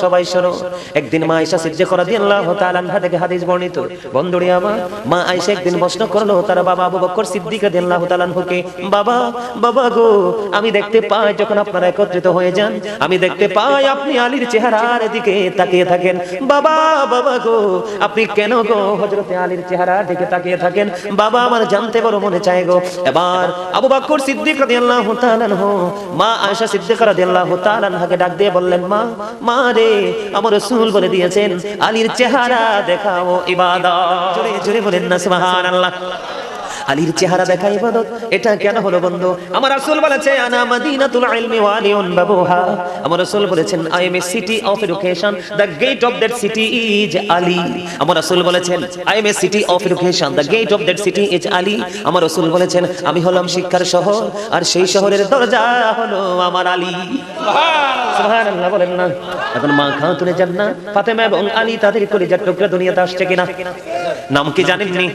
সবাই শোনো, একদিন মা আয়েশা সিদ্দিকা রাদিয়াল্লাহু তাআলা আনহা থেকে হাদিস বর্ণিত। বন্ধুরে আমার, মা আয়েশা একদিন প্রশ্ন করলো তার বাবা আবু বকর সিদ্দিক রাদিয়াল্লাহু তাআলা আনহুকে, বাবা বাবা গো, আমি দেখতে পাই যখন আপনারা একত্রিত হয়ে যান, আমি দেখতে পাই আপনি আলীর চেহারার দিকে তাকিয়ে থাকেন। বাবা বাবা গো, আপনি কেন গো হযরতে আলীর চেহারার দিকে তাকিয়ে থাকেন? বাবা আমার জানতে বড় মনে চায় গো। এবার আবু বকর সিদ্দিক রাদিয়াল্লাহু তাআলা আনহু মা আয়েশা সিদ্দিকা রাদিয়াল্লাহু তাআলা আনহাকে ডাক দিয়ে বললেন, মা মা রে, আমার রাসূল বলে দিয়েছেন আলীর চেহারা দেখাও ইবাদত। জোরে জোরে বলেন না সুবহানাল্লাহ। আলীর চেহারা দেখা ইবাদত, এটা কেন হলো বন্ধু? আমার রাসূল বলেছে আনা মাদিনাতুল ইলমি ওয়া আলিউন বাবুহা। আমার রাসূল বলেছেন I am a city of education, the gate of that city is Ali. আমার রাসূল বলেছেন I am a city of education, the gate of that city is Ali. আমার রাসূল বলেছেন আমি হলাম শিক্ষার শহর, আর সেই শহরের দরজা হলো আমার আলী। সুবহানাল্লাহ বলেন না। এখন মা খাতুনে জান্নাত ফাতেমা এবং আলী তাদের কলিজার টুকরা দুনিয়াতে আসছে কিনা? নাম কি জানেননি?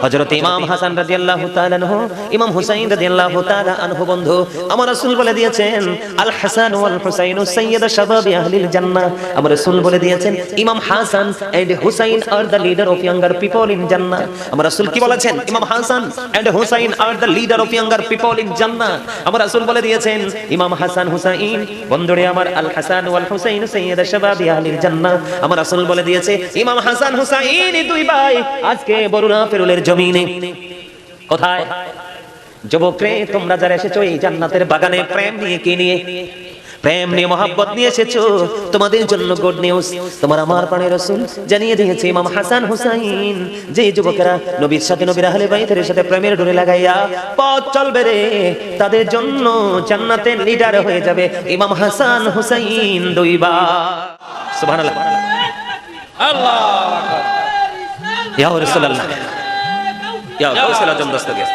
হযরত ইমাম হাসান রাদিয়াল্লাহু তাআলা আনহু, ইমাম হুসাইন রাদিয়াল্লাহু তাআলা আনহু। বন্ধু, আমার রাসূল বলে দিয়েছেন আল হাসান ওয়াল হুসাইন সাইয়্যিদু শাবাবি আহলিল জান্নাহ। আমার রাসূল বলে দিয়েছেন Imam Hasan and Husain are the leader of younger people in Jannah. আমার রাসূল কি বলেছেন? Imam Hasan and Husain are the leader of younger people in Jannah. আমার রাসূল বলে দিয়েছেন ইমাম হাসান হুসাইন, বন্ধুরে আমার, আল হাসান ওয়াল হুসাইন সাইয়্যিদু শাবাবি আহলিল জান্নাহ। আমার রাসূল বলে দিয়েছে ইমাম হাসান হুসাইন দুই ভাই আজকে বরুণা ফেরুলের জমিনে। কোথায়? যুবকরে, তোমরা যারা এসেছো এই জান্নাতের বাগানে প্রেম নিয়ে, কি নিয়ে? প্রেম নিয়ে, মহব্বত নিয়ে এসেছো। তোমাদের জন্য গুড নিউজ, তোমার আমার প্রাণের রাসূল জানিয়ে দিয়েছে ইমাম হাসান হুসাইন, যে যুবকেরা নবীর সাথে, নবীর আহলে বাইতের সাথে প্রেমের ডোরে লাগাইয়া পথ চলবে রে, তাদের জন্য জান্নাতের লিডার হয়ে যাবে ইমাম হাসান হুসাইন দুইবার। সুবহানাল্লাহ, আল্লাহু আকবার। ইয়া রাসূলুল্লাহ, ইয়া গৌসুল আজম দস্তগীর,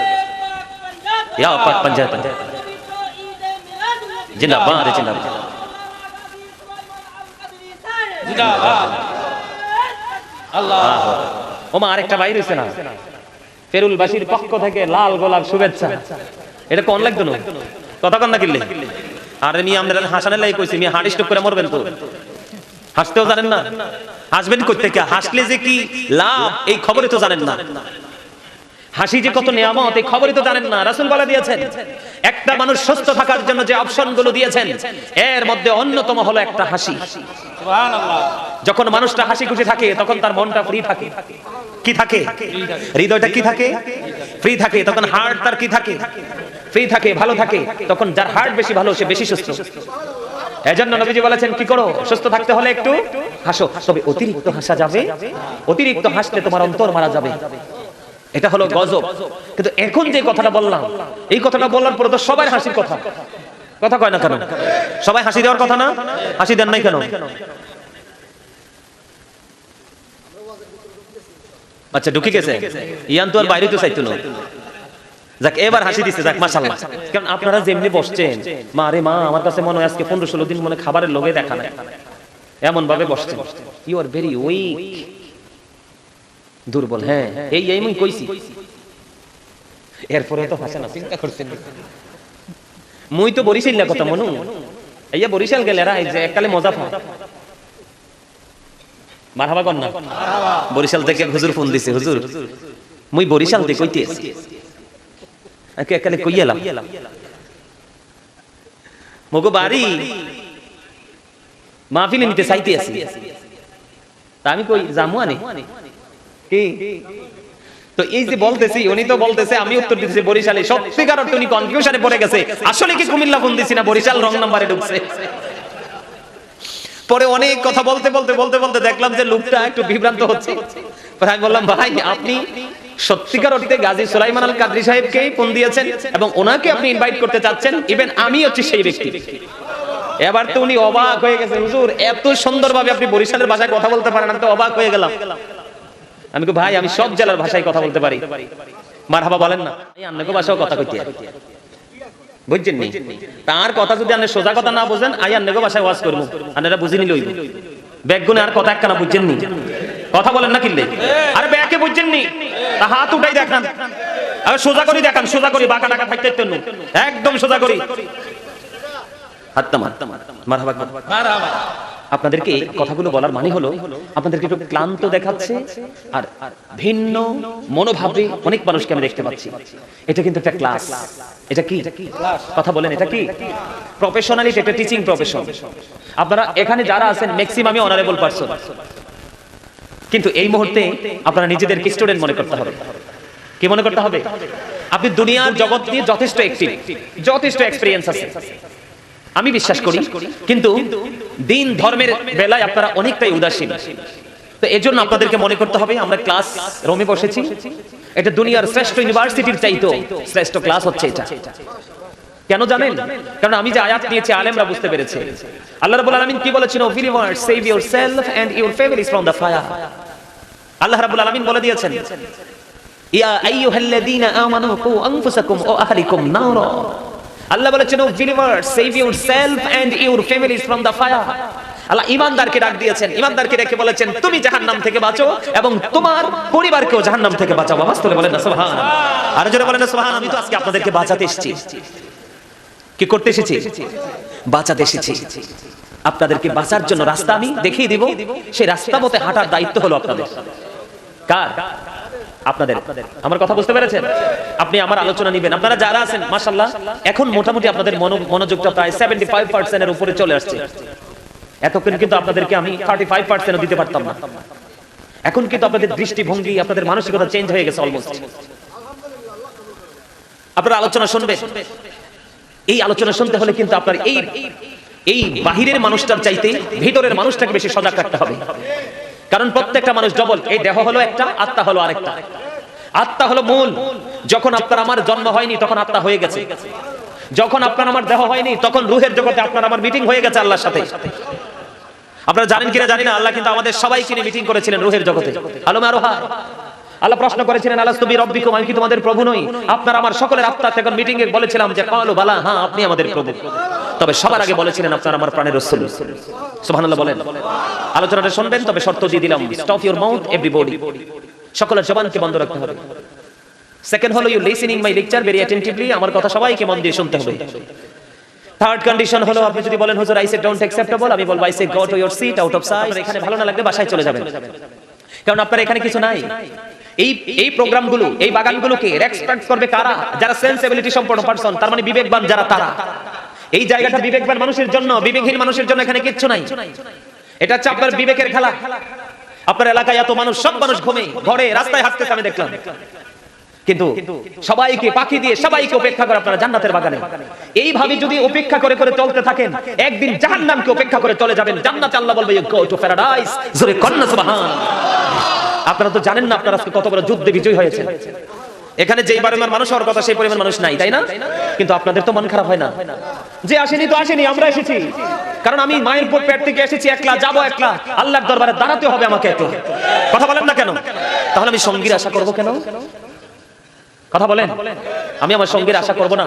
ইয়া পাক পাঞ্জাব, জিন্দাবাদ জিন্দাবাদ জিন্দাবাদ। আল্লাহ। ওমা আরেকটা বাইর হইছে না, ফেরুলবাসীর পক্ষ থেকে লাল গোলাপ শুভেচ্ছা। এটা কোন লাগতো না? কথা কন না কিল্লে? আরে মি আমরা হাসানের লাই কইছি, মি হার্ট স্ট্রোক করে মরবেন তো। হাসতেও জানেন না, হাসবেন কই থেকে? হাসলে যে কি লাভ এই খবরই তো জানেন না। হাসি যে কত নিয়ামত এই খবরই তো জানেন না। রাসূল বলে দিয়েছেন একটা মানুষ সুস্থ থাকার জন্য যে অপশনগুলো দিয়েছেন এর মধ্যে অন্যতম হলো একটা হাসি। সুবহানাল্লাহ। যখন মানুষটা হাসি খুশি থাকে তখন তার মনটা ফ্রি থাকে। কি থাকে? হৃদয়টা কি থাকে? ফ্রি থাকে। তখন হার্ট তার কি থাকে? ফ্রি থাকে, ভালো থাকে। তখন যার হার্ট বেশি ভালো সে বেশি সুস্থ। এজন্য নবীজি বলেছেন কি করো? সুস্থ থাকতে হলে একটু হাসো। তবে অতিরিক্ত হাসা যাবে, অতিরিক্ত হাসলে তোমার অন্তর মারা যাবে। এটা হলো গজব। কিন্তু এখন যে কথাটা বললাম, এই কথাটা বলার পরে তো সবাই হাসির কথা, কথা কয় না কেন? সবাই হাসি দেওয়ার কথা না? হাসি দেন নাই কেন? আচ্ছা ঢুকে গেছে, ইয়ান তো আর বাইরে তো চাইতো না। যাক এবার হাসি দিচ্ছে, যাক মাশাআল্লাহ। কারণ আপনারা যেমনি বসছেন, মা রে মা, আমার কাছে মনে হয় আজকে 15-16 দিন মনে খাবারের লোভে দেখা নাই, এমন ভাবে বসছেন। ইউ আর ভেরি উইক, দুর্বল। হ্যাঁ এই আমি কইছি, এরপরে তো হাসে না। চিন্তা করছেন মুই তো বরিশাল কথা মনু, এইয়া বরিশাল গেলে এরা যে এককালে মজা পায়। মারহাবা কর না। বরিশাল থেকে হুজুর ফোন দিছে, হুজুর মুই বরিশাল থেকে কইতে আছি, এককালে কইয়ালাম মগো বাড়ি মাহফিলে নিতে চাইতে আছি। তা আমি কই জামু আনে কি? তো এই যে বলতেছি, উনি তো বলতেছে, আমি উত্তর দিতেছি বরিশালে। সত্যিকার অর্থে উনি কনফিউশনে পড়ে গেছে, আসলে কি কুমিল্লা ফোন দিছি না বরিশাল রং নাম্বারে ঢুকছে। পরে অনেক কথা বলতে বলতে বলতে বলতে দেখলাম যে লোকটা একটু বিভ্রান্ত হচ্ছে। আমি বললাম ভাই আপনি সত্যিকার অর্থে গাজী সুলাইমান আল কাদরী সাহেবকেই ফোন দিয়েছেন এবং ওনাকে আপনি ইনভাইট করতে চাচ্ছেন, ইভেন আমি হচ্ছে সেই ব্যক্তি। এবার তো উনি অবাক হয়ে গেছে, হুজুর এত সুন্দরভাবে আপনি বরিশালের ভাষায় কথা বলতে পারেন, আমি তো অবাক হয়ে গেলাম। আমি কই ভাই আমি সব জেলার ভাষায় কথা বলতে পারি। মারহাবা বলেন না, এই অন্য ভাষাও কথা কইতে বুঝছেন নি? তার কথা যদি আপনি সোজা কথা না বুঝেন, আই অন্য ভাষায় ওয়াজ করব, আপনারা বুঝে নিলে হইব। ব্যাগগুনে আর কথা একখানা বুঝছেন নি? কথা বলেন না কিল্লে? আরে ব্যাগে বুঝছেন নি? তা হাত উঠাই দেখান, আরে সোজা করি দেখান, সোজা করি, বাঁকা টাকা থাকতে একদম সোজা করি। মারহাবা মারহাবা। আপনাদেরকে কথাগুলো বলার মানে হলো আপনাদেরকে একটু ক্লান্ত দেখাচ্ছে আর ভিন্ন মনোভাবে অনেক মানুষকে আমি দেখতে পাচ্ছি। এটা কিন্তু একটা ক্লাস। এটা কি কথা বলেন, এটা কি প্রফেশনালি? এটা টিচিং প্রফেশন। আপনারা এখানে যারা আছেন ম্যাক্সিমামই অনারেবল পারসন, কিন্তু এই মুহূর্তে আপনারা নিজেদেরকে স্টুডেন্ট মনে করতে হবে। কি মনে করতে হবে? আপনি দুনিয়ার জগৎ নিয়ে যথেষ্ট অ্যাক্টিভ, যথেষ্ট এক্সপেরিয়েন্স আছে আমি বিশ্বাস করি, কিন্তু দিন ধর্মের বেলায় আপনারা অনেকটাই উদাসীন। তো এজন্য আপনাদেরকে মনে করতে হবে আমরা ক্লাস রুমে বসেছি, এটা দুনিয়ার শ্রেষ্ঠ ইউনিভার্সিটির চাইতো শ্রেষ্ঠ ক্লাস হচ্ছে এটা। কেন জানেন? কারণ আমি যে আয়াত নিয়েছি আলেমরা বুঝতে পেরেছে। আল্লাহ রাব্বুল আলামিন কি বলেছেন? O believers save yourself and your families from the fire. Allah রাব্বুল আলামিন বলে দিয়েছেন ইয়া আইয়ুহাল্লাযীনা আমানু কু আনফুসাকুম ওয়া আহলিকুম নারা। আল্লাহ বলেছেন O believers save yourself and your families from the fire. Allah ঈমানদারকে ডাক দিয়েছেন, ঈমানদারকে ডেকে বলেছেন তুমি জাহান্নাম থেকে বাঁচো এবং তোমার পরিবারকেও জাহান্নাম থেকে বাঁচাও। আওয়াজ তুলে বলেন না সুবহান। আর জোরে বলেন না সুবহান। আমি তো আজকে আপনাদেরকে বাঁচাতে এসেছি। কি করতে এসেছি? বাঁচাতে এসেছি। আপনাদেরকে বাঁচার জন্য রাস্তা আমি দেখিয়ে দিব, সেই রাস্তা মতে হাঁটার দায়িত্ব হলো আপনাদের। কার? আপনাদের। আমার কথা বুঝতে পেরেছেন? আপনি আমার আলোচনা নেবেন। আপনারা যারা আছেন মাশাআল্লাহ এখন মোটামুটি আপনাদের মনোযোগটা প্রায় 75% এর উপরে চলে আসছে। এতক্ষণ কিন্তু আপনাদেরকে আমি 35% দিতে পারতাম না। এখন কিন্তু আপনাদের দৃষ্টিভঙ্গি, আপনাদের মানসিকতা চেঞ্জ হয়ে গেছে অলমোস্ট। আপনারা আলোচনা শুনবেন। এই আলোচনা শুনতে হলে কিন্তু আপনার এই বাহিরের মানুষটার চাইতে ভিতরের মানুষটাকে বেশি সজাগ রাখতে হবে। কারণ প্রত্যেকটা মানুষ ডবল। এই দেহ হলো একটা, আত্মা হলো আরেকটা। আত্মা হলো মূল। যখন আপনার আমার জন্ম হয়নি তখন আত্মা হয়ে গেছে। যখন আপনার আমার দেহ হয়নি তখন রূহের জগতে আপনার আমার মিটিং হয়ে গেছে আল্লাহর সাথে। আপনারা জানেন কিনা জানি না, আল্লাহ কিন্তু আমাদের সবাইকে নিয়ে মিটিং করেছিলেন রূহের জগতে। আলমে আরোহা আল্লাহ প্রশ্ন করেছিলেন আলাস্তু বিরাব্বিকুম, আমি কি তোমাদের প্রভু নই? আপনার আমার সকলের আত্মা তখন মিটিং এ বলেছিলাম যে ক্বালু বালা, হ্যাঁ আপনি আমাদের প্রভু। তবে সবার আগে বলেছিলেন আপনার আমার প্রাণের রাসূল। সুবহানাল্লাহ বলেন। আলোচনাটা শুনবেন, তবে শর্ত দিয়ে দিলাম স্টপ ইওর মাউথ এভরিবডি। সকলের জবানকে বন্ধ রাখতে হবে। সেকেন্ড হলো you listening my lecture very attentively. আমার কথা সবাইকে মন দিয়ে শুনতে হবে। থার্ড কন্ডিশন হলো আপনি যদি বলেন হুজুর আই সে ডোন্ট অ্যাকসেপ্টেবল, আমি বলবো I say go to your seat out of sight. এখানে ভালো না লাগলে বাসায় চলে যাবেন, কারণ আপনার এখানে কিছু নাই। এই প্রোগ্রামগুলো, এই বাগানগুলোকে রেসপেক্ট করবে কারা? যারা সেন্সিবিলিটি সম্পন্ন পারসন, তার মানে বিবেকবান যারা, তারা। এই জায়গাটা বিবেকবান মানুষের জন্য, বিবেকহীন মানুষের জন্য এখানে কিচ্ছু নাই। এটা হচ্ছে আপনার বিবেকের খেলা। আপনার এলাকায় এত মানুষ, সব মানুষ ঘুমে, ঘরে, রাস্তায় হাঁটতেছে আমি দেখলাম, কিন্তু সবাইকে পাখি দিয়ে সবাইকে উপেক্ষা করে আপনারা জান্নাতের বাগানে। এইভাবে যদি উপেক্ষা করে করে চলতে থাকেন, একদিন জাহান্নামকে উপেক্ষা করে চলে যাবেন। জান্নাতে আল্লাহ বলবে ইউ গো টু প্যারাডাইস। জোরে কন্না সুবহান। আপনারা তো জানেন না আপনারা আজকে কত বড় যুদ্ধে বিজয় হয়েছে। এখানে যেই পরিমাণ মানুষ হওয়ার কথা সেই পরিমাণ মানুষ নাই, তাই না? কিন্তু আপনাদের তো মন খারাপ হয় না যে আসেনি তো আসেনি, আমরা এসেছি। কারণ আমি মায়ের পেট থেকে এসেছি একলা, যাবো একলা, আল্লাহর দরবারে দাঁড়াতে হবে আমাকে একলা। কথা বলেন না কেন? তাহলে আমি সঙ্গীর আশা করব কেন? কথা বলেন। আমি আমার সঙ্গীর আশা করব না।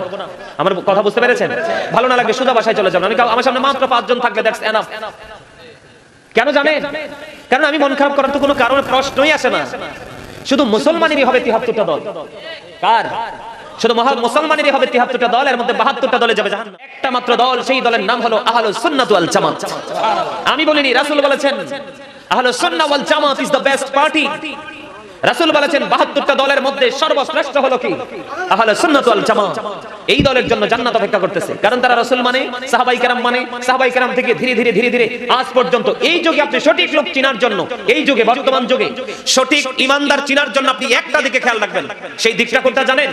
আমার কথা বুঝতে পেরেছেন? ভালো না লাগবে সোজা বাসায় চলে যাবেন। আমি আমার সামনে মাত্র 5 জন থাকলে দ্যাটস এনাফ। কেন জানেন? কারণ আমি মন খারাপ করার তো কোনো কারণ, প্রশ্নই আসে না। শুধু মুসলমানেরই হবে 73টা দল। কার? শুধু মুসলমানেরই হবে 73টা দল, এর মধ্যে 72টা দলে যাবে জাহান্নাম। একটা মাত্র দল, সেই দলের নাম হলো আহলুস সুন্নাহ ওয়াল জামাত। আমি বলিনি, রাসূল বলেছেন আহলুস সুন্নাহ ওয়াল জামাত ইজ দ্য বেস্ট পার্টি। রাসূল বলেছেন 72টা দলের মধ্যে সর্বশ্রেষ্ঠ হলো কি? আহলুস সুন্নাহ ওয়াল জামাত। এই দলের জন্য জান্নাত অপেক্ষা করতেছে, কারণ তারা রাসূল মানে, সাহাবায়ে কেরাম মানে, সাহাবায়ে কেরাম থেকে ধীরে ধীরে ধীরে ধীরে আজ পর্যন্ত এই যুগে আপনি সঠিক লোক চিনার জন্য, এই যুগে বর্তমান যুগে সঠিক ঈমানদার চিনার জন্য আপনি একটা দিকে খেয়াল রাখবেন। সেই দিকটা কোনটা জানেন?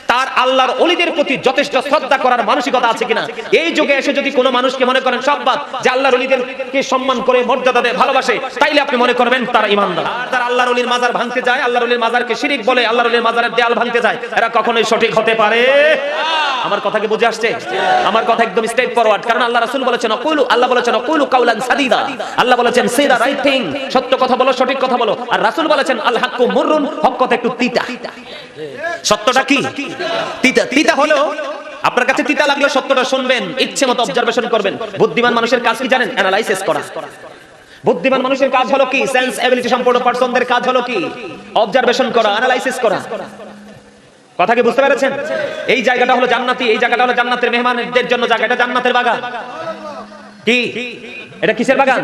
তার আল্লাহর ওলিদের প্রতি যথেষ্ট শ্রদ্ধা করার মানসিকতা আছে কিনা। এই যুগে এসে যদি কোনো মানুষকে মনে করেন সব বাদ, যে আল্লাহর ওলিদেরকে সম্মান করে, মর্যাদা দেয়, ভালোবাসে, তাইলে আপনি মনে করবেন তারা ঈমানদার। আর যারা আল্লাহর ওলির মাজার ভাঙতে যায়, আল্লাহর ওলির মাজারকে শিরিক বলে, আল্লাহর ওলির মাজারের দেয়াল ভাঙতে যায়, এরা কখনোই সঠিক হতে পারে। আমার কথা কি বুঝে আসছে? আমার কথা একদম স্ট্রেট ফরওয়ার্ড। কারণ আল্লাহ রাসূল বলেছেন আকুলু, আল্লাহ বলেছেন আকুলু কাউলান সাদিদা। আল্লাহ বলেছেন সে দা রাইট থিং, সত্য কথা বলো, সঠিক কথা বলো। আর রাসূল বলেছেন আল হাক্কু মুররুন, হক কথা একটু তিতা। সত্যটা কি? তিতা। তিতা হলো আপনার কাছে তিতা লাগলে সত্যটা শুনবেন, ইচ্ছে মতো অবজারভেশন করবেন। বুদ্ধিমান মানুষের কাজ কি জানেন? অ্যানালাইসিস করা। বুদ্ধিমান মানুষের কাজ হলো কি? সেন্স এবিলিটি সম্পন্ন পারসনদের কাজ হলো কি? অবজারভেশন করা, অ্যানালাইসিস করা। কথা কি বুঝতে পেরেছেন? এই জায়গাটা হলো জান্নাতি, এই জায়গাটা হলো জান্নাতের মেহমানদের জন্য জায়গা, এটা জান্নাতের বাগান। কি এটা কিসের বাগান?